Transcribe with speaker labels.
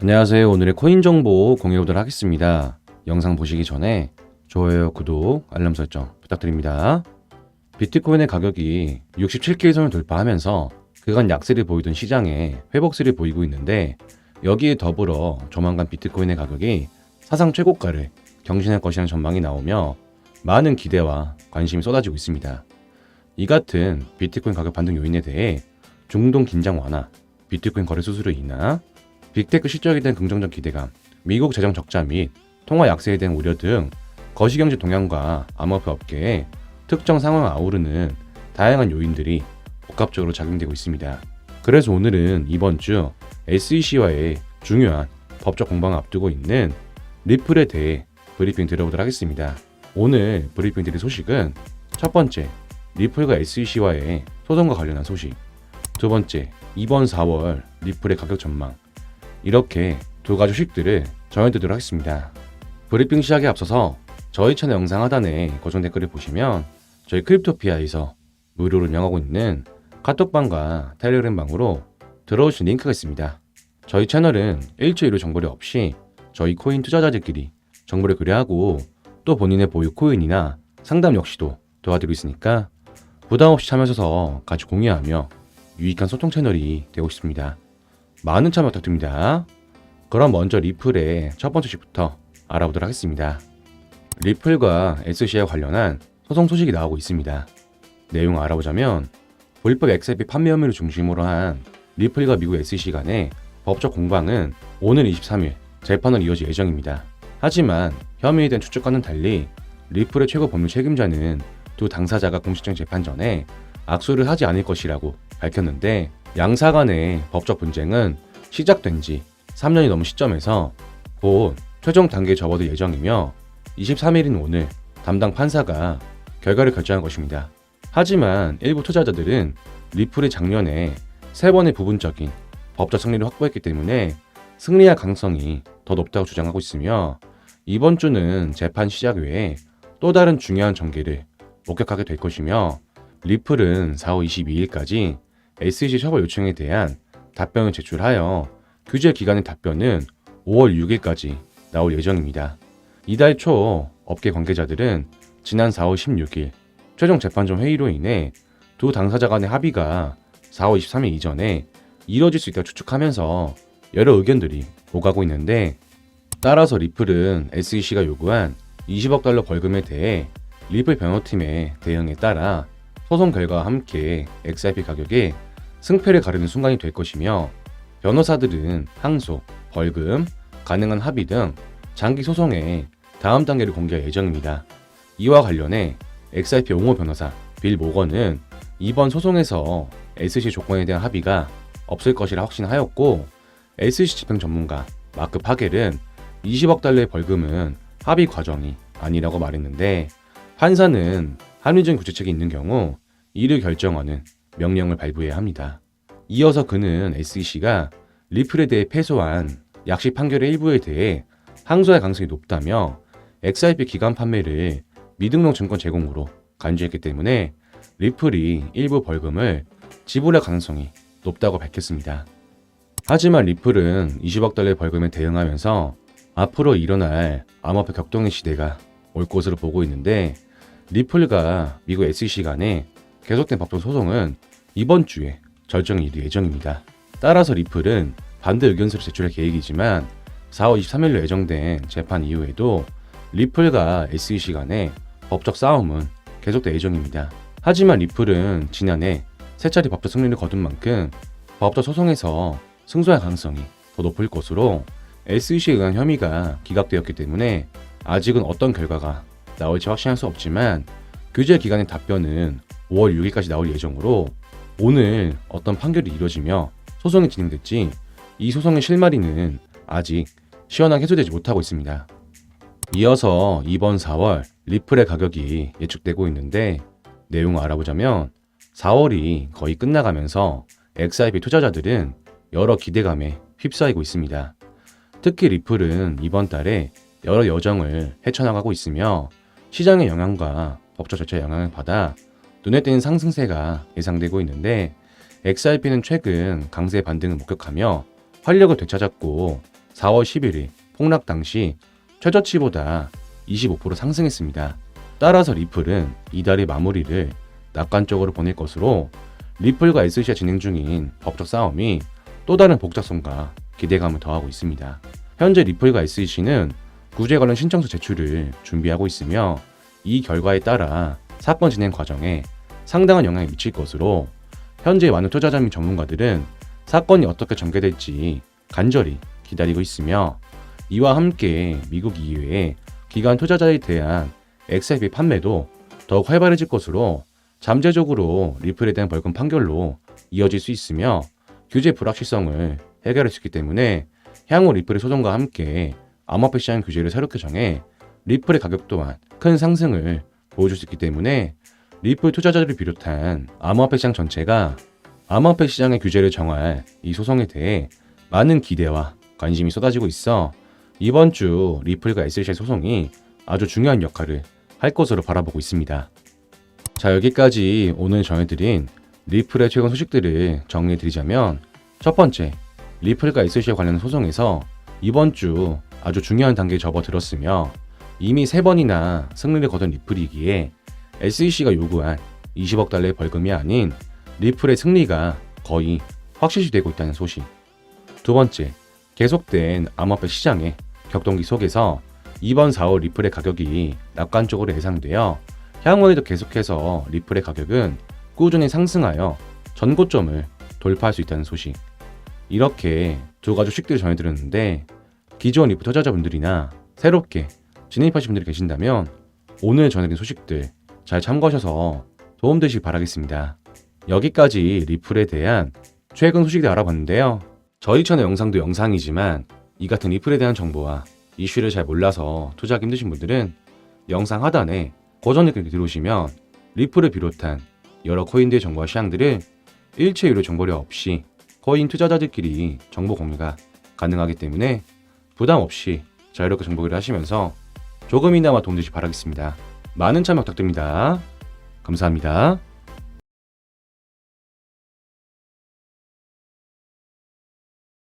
Speaker 1: 안녕하세요. 오늘의 코인 정보 공유하도록 하겠습니다. 영상 보시기 전에 좋아요, 구독, 알람 설정 부탁드립니다. 비트코인의 가격이 67K 선을 돌파하면서 그간 약세를 보이던 시장에 회복세를 보이고 있는데, 여기에 더불어 조만간 비트코인의 가격이 사상 최고가를 경신할 것이라는 전망이 나오며 많은 기대와 관심이 쏟아지고 있습니다. 이 같은 비트코인 가격 반등 요인에 대해 중동 긴장 완화, 비트코인 거래 수수료 인하, 빅테크 실적에 대한 긍정적 기대감, 미국 재정 적자 및 통화 약세에 대한 우려 등 거시경제 동향과 암호화폐 업계에 특정 상황을 아우르는 다양한 요인들이 복합적으로 작용되고 있습니다. 그래서 오늘은 이번 주 SEC와의 중요한 법적 공방을 앞두고 있는 리플에 대해 브리핑 들어보도록 하겠습니다. 오늘 브리핑 드릴 소식은 첫 번째, 리플과 SEC와의 소송과 관련한 소식, 두 번째, 이번 4월 리플의 가격 전망, 이렇게 두 가지 소식들을 전해드리도록 하겠습니다. 브리핑 시작에 앞서서 저희 채널 영상 하단에 고정 댓글을 보시면 저희 크립토피아에서 무료로 운영하고 있는 카톡방과 텔레그램방으로 들어오실 링크가 있습니다. 저희 채널은 일주일로 정보료 없이 저희 코인 투자자들끼리 정보를 의뢰하고 또 본인의 보유 코인이나 상담 역시도 도와드리고 있으니까 부담 없이 참여하셔서 같이 공유하며 유익한 소통 채널이 되고 싶습니다. 많은 참여 부탁드립니다. 그럼 먼저 리플의 첫 번째 소식부터 알아보도록 하겠습니다. 리플과 SEC와 관련한 소송 소식이 나오고 있습니다. 내용을 알아보자면, 불법 XRP 판매 혐의를 중심으로 한 리플과 미국 SEC 간의 법적 공방은 오늘 23일 재판으로 이어질 예정입니다. 하지만 혐의에 대한 추측과는 달리 리플의 최고 법률 책임자는 두 당사자가 공식적인 재판 전에 악수를 하지 않을 것이라고 밝혔는데, 양사 간의 법적 분쟁은 시작된 지 3년이 넘은 시점에서 곧 최종 단계에 접어들 예정이며 23일인 오늘 담당 판사가 결과를 결정할 것입니다. 하지만 일부 투자자들은 리플이 작년에 3번의 부분적인 법적 승리를 확보했기 때문에 승리할 가능성이 더 높다고 주장하고 있으며, 이번 주는 재판 시작 외에 또 다른 중요한 전개를 목격하게 될 것이며, 리플은 4월 22일까지 SEC 처벌 요청에 대한 답변을 제출하여 규제 기간의 답변은 5월 6일까지 나올 예정입니다. 이달 초 업계 관계자들은 지난 4월 16일 최종 재판정 회의로 인해 두 당사자 간의 합의가 4월 23일 이전에 이뤄질 수 있다고 추측하면서 여러 의견들이 오가고 있는데, 따라서 리플은 SEC가 요구한 20억 달러 벌금에 대해 리플 변호팀의 대응에 따라 소송 결과와 함께 XRP 가격에 승패를 가르는 순간이 될 것이며, 변호사들은 항소, 벌금, 가능한 합의 등 장기 소송의 다음 단계를 공개할 예정입니다. 이와 관련해 XRP 옹호 변호사 빌 모건은 이번 소송에서 SEC 조건에 대한 합의가 없을 것이라 확신하였고, SEC 집행 전문가 마크 파겔은 20억 달러의 벌금은 합의 과정이 아니라고 말했는데, 판사는 합리적인 구제책이 있는 경우 이를 결정하는 명령을 발부해야 합니다. 이어서 그는 SEC가 리플에 대해 패소한 약식 판결의 일부에 대해 항소할 가능성이 높다며 XRP 기간 판매를 미등록 증권 제공으로 간주했기 때문에 리플이 일부 벌금을 지불할 가능성이 높다고 밝혔습니다. 하지만 리플은 20억 달러의 벌금에 대응하면서 앞으로 일어날 암호화폐 격동의 시대가 올 것으로 보고 있는데, 리플과 미국 SEC 간의 계속된 법적 소송은 이번 주에 절정이 이룰 예정입니다. 따라서 리플은 반대 의견서를 제출할 계획이지만 4월 23일로 예정된 재판 이후에도 리플과 SEC 간의 법적 싸움은 계속될 예정입니다. 하지만 리플은 지난해 세 차례 법적 승리를 거둔 만큼 법적 소송에서 승소할 가능성이 더 높을 것으로 SEC에 의한 혐의가 기각되었기 때문에 아직은 어떤 결과가 나올지 확신할 수 없지만 규제 기간의 답변은 5월 6일까지 나올 예정으로, 오늘 어떤 판결이 이뤄지며 소송이 진행될지 이 소송의 실마리는 아직 시원하게 해소되지 못하고 있습니다. 이어서 이번 4월 리플의 가격이 예측되고 있는데, 내용을 알아보자면 4월이 거의 끝나가면서 XRP 투자자들은 여러 기대감에 휩싸이고 있습니다. 특히 리플은 이번 달에 여러 여정을 헤쳐나가고 있으며 시장의 영향과 법적 절차의 영향을 받아 눈에 띄는 상승세가 예상되고 있는데, XRP는 최근 강세 반등을 목격하며 활력을 되찾았고 4월 11일 폭락 당시 최저치보다 25% 상승했습니다. 따라서 리플은 이달의 마무리를 낙관 쪽으로 보낼 것으로 리플과 SC가 진행 중인 법적 싸움이 또 다른 복잡성과 기대감을 더하고 있습니다. 현재 리플과 SEC는 구제 관련 신청서 제출을 준비하고 있으며 이 결과에 따라 사건 진행 과정에 상당한 영향이 미칠 것으로 현재 많은 투자자 및 전문가들은 사건이 어떻게 전개될지 간절히 기다리고 있으며 이와 함께 미국 이외의 기관 투자자에 대한 XRP 판매도 더욱 활발해질 것으로 잠재적으로 리플에 대한 벌금 판결로 이어질 수 있으며 규제 불확실성을 해결할 수 있기 때문에 향후 리플의 소송과 함께 암호화폐 시장 규제를 새롭게 정해 리플의 가격 또한 큰 상승을 보여줄 수 있기 때문에 리플 투자자들을 비롯한 암호화폐 시장 전체가 암호화폐 시장의 규제를 정할 이 소송에 대해 많은 기대와 관심이 쏟아지고 있어 이번 주 리플과 SEC 소송이 아주 중요한 역할을 할 것으로 바라보고 있습니다. 자, 여기까지 오늘 전해드린 리플의 최근 소식들을 정리해드리자면 첫 번째, 리플과 SEC에 관련 소송에서 이번 주 아주 중요한 단계에 접어들었으며 이미 3번이나 승리를 거둔 리플이기에 SEC가 요구한 20억 달러의 벌금이 아닌 리플의 승리가 거의 확실시되고 있다는 소식. 두 번째, 계속된 암호화폐 시장의 격동기 속에서 이번 4월 리플의 가격이 낙관 쪽으로 예상되어 향후에도 계속해서 리플의 가격은 꾸준히 상승하여 전고점을 돌파할 수 있다는 소식. 이렇게 두 가지 소식들을 전해드렸는데 기존 리플 투자자분들이나 새롭게 진입하신 분들이 계신다면 오늘 전해드린 소식들 잘 참고하셔서 도움되시길 바라겠습니다. 여기까지 리플에 대한 최근 소식들 알아봤는데요. 저희 채널 영상도 영상이지만 이 같은 리플에 대한 정보와 이슈를 잘 몰라서 투자하기 힘드신 분들은 영상 하단에 고정 댓글 들어오시면 리플을 비롯한 여러 코인들의 정보와 시황들을 일체 유료 정보료 없이 코인 투자자들끼리 정보 공유가 가능하기 때문에 부담 없이 자유롭게 정보를 하시면서 조금이나마 도움되시길 바라겠습니다. 많은 참여 부탁드립니다. 감사합니다.